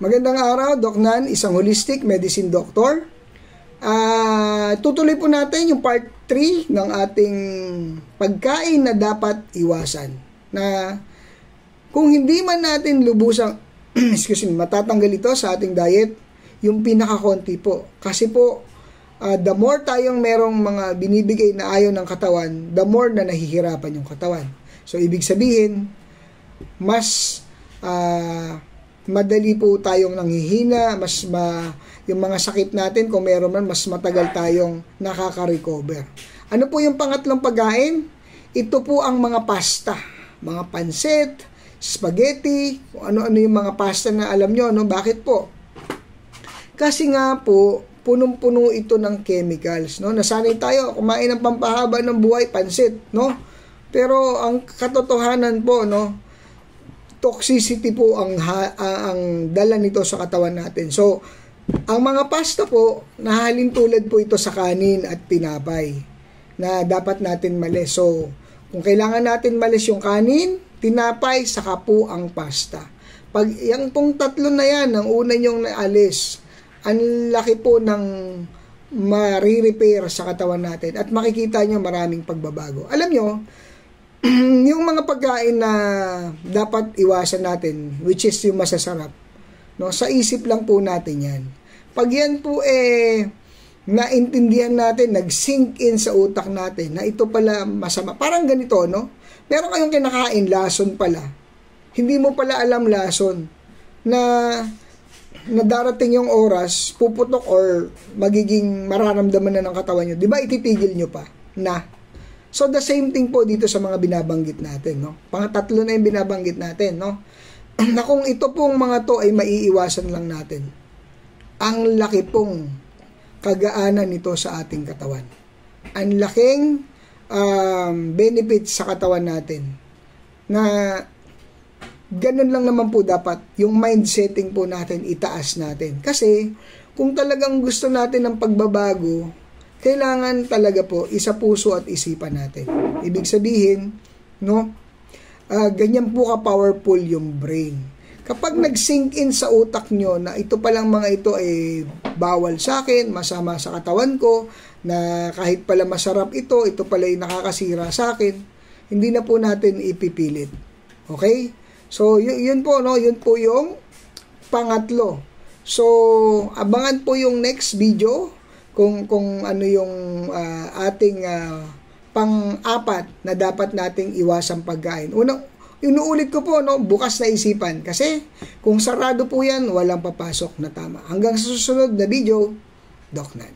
Magandang araw, Doc Nan, isang holistic medicine doctor. Tutuloy po natin yung part 3 ng ating pagkain na dapat iwasan. Na kung hindi man natin lubusang matatanggal ito sa ating diet, yung pinakakonti po. Kasi po, the more tayong merong mga binibigay na ayaw ng katawan, the more na nahihirapan yung katawan. So, ibig sabihin, mas madali po tayong nanghihina, yung mga sakit natin, kung meron man, mas matagal tayong nakaka-recover. Ano po yung pangatlong pagkain? Ito po ang mga pasta, mga pansit, spaghetti, kung ano-ano yung mga pasta na alam nyo, no? Bakit po? Kasi nga po, punong-puno ito ng chemicals, no? Nasanay tayo kumain ng pampahaba ng buhay, pansit, no? Pero ang katotohanan po, no, toxicity po ang dala nito sa katawan natin. So, ang mga pasta po, nahalin tulad po ito sa kanin at tinapay na dapat natin malis. So, kung kailangan natin malis yung kanin, tinapay, saka po ang pasta. Pag yung pong tatlo na yan, ang una nyong naalis, ang laki po ng ma-repair sa katawan natin at makikita nyo maraming pagbabago. Alam nyo, yung mga pagkain na dapat iwasan natin, which is yung masasarap, no, sa isip lang po natin yan. Pag yan po naintindihan natin, nag-sink in sa utak natin na ito pala masama. Parang ganito, no? Meron kayong kinakain, lason pala. Hindi mo pala alam lason na darating yung oras, puputok or magiging mararamdaman na ng katawan nyo. Di ba ititigil nyo pa na? So, the same thing po dito sa mga binabanggit natin, no? Pangatatlo na yung binabanggit natin, no? Na kung ito pong mga to ay maiiwasan lang natin, ang laki pong kagaanan nito sa ating katawan. Ang laking benefits sa katawan natin na ganun lang naman po dapat yung mind setting po natin, itaas natin. Kasi, kung talagang gusto natin ng pagbabago, kailangan talaga po isa puso at isipan natin. Ibig sabihin, no, ganyan po ka-powerful yung brain. Kapag nag-sink in sa utak nyo na ito palang mga ito ay bawal sa akin, masama sa katawan ko, na kahit pala masarap ito pala ay nakakasira sa akin, hindi na po natin ipipilit. Okay? So, yun po, no, yun po yung pangatlo. So, abangan po yung next video kung ano yung ating pang-apat na dapat nating iwasang pagkain. Inuulit ko po, no, bukas na isipan. Kasi kung sarado po yan, walang papasok na tama. Hanggang sa susunod na video, Doc Nan.